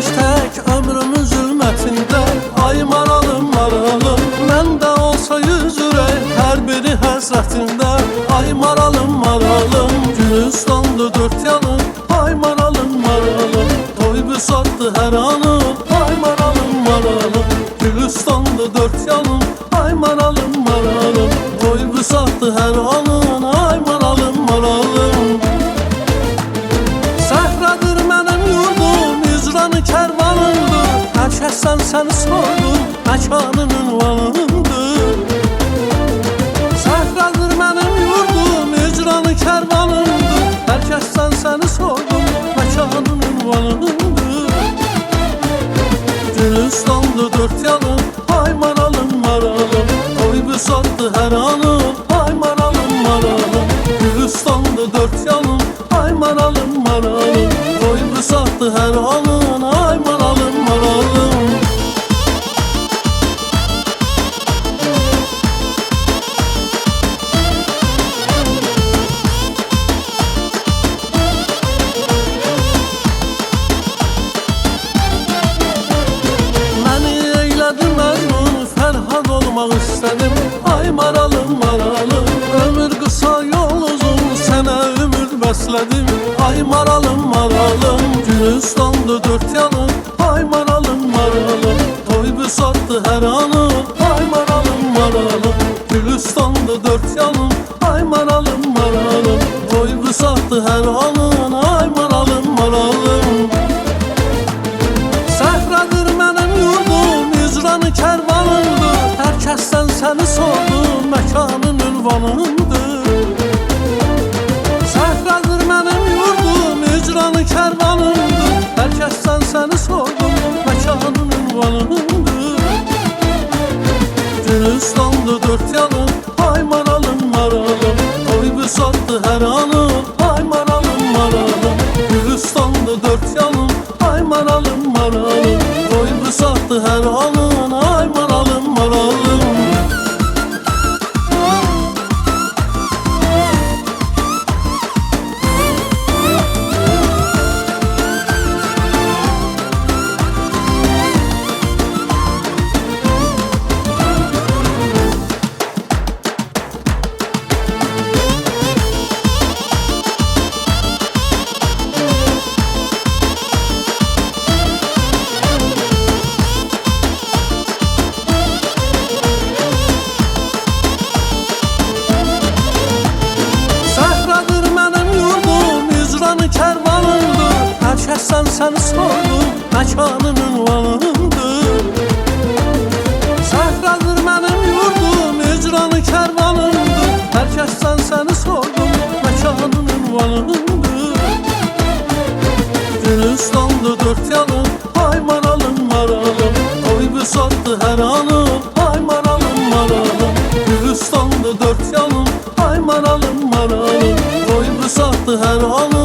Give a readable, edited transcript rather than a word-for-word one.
tək ömrümün zülmətində. Ay maralım, maralım, məndə olsa 100 ürək, hər biri həsrətində. Ay maralım, maralım, Gülüstandı dörd yanım. Ay maralım, maralım, toy büsatdı hər anım. Ay maralım, maralım, Gülüstandı dörd yanım. Ay maralım, maralım, toy büsatdı hər anım. Ay maralım, maralım. Səhradır mənim yurdum, hicranı kərvanımdır. Hər kəsdən səni sordum, məkanın ünvanımdır. Səhradır mənim yurdum, hicranı kərvanımdır. Hər kəsdən səni sordum, məkanın ünvanımdır. Gülüstandı dörd yanım. Ay maralım, maralım, toy büsatdı hər anım. Ay maralım, maralım, Gülüstandı dörd yanım. Ay maralım, maralım, toy büsatdı hər anım. Ay maralım, maralım. İstədim. Ay maralım, maralım, ömür qısa yol uzun, sənə ümid bəslədim. Ay maralım, maralım, Gülüstandı dörd yanım. Ay maralım, maralım, toy büsatdı hər anım. Ay maralım, maralım, Gülüstandı dörd yanım. Ay maralım, maralım, toy büsatdı hər anım. Ay maralım, maralım. Səhradır mənim yurdum, hicranı kərvanımdır. Hər kəsdən səni sordum, məkanın ünvanımdır. Səhradır mənim yurdum, hicranı kərvanımdır. Hər kəsdən səni sordum, məkanın ünvanımdır. Gülüstandı dörd yanım. Ay maralım, maralım, toy büsatdı hər anım. Ay maralım, maralım, Gülüstandı dörd yanım. Ay maralım, maralım, toy büsatdı hər anım. Ay maralım, maralım. Kərvanımdır, hər kəsdən səni sordum, məkanın ünvanımdır. Səhradır mənim yurdum, hicranı kərvanımdır. Hər kəsdən səni sordum, məkanın ünvanımdır. Gülüstandı dörd yanım. Ay maralım, maralım, toy büsatdı hər anım. Ay maralım, maralım, Gülüstandı dörd yanım. Ay maralım, maralım, toy büsatdı hər anım.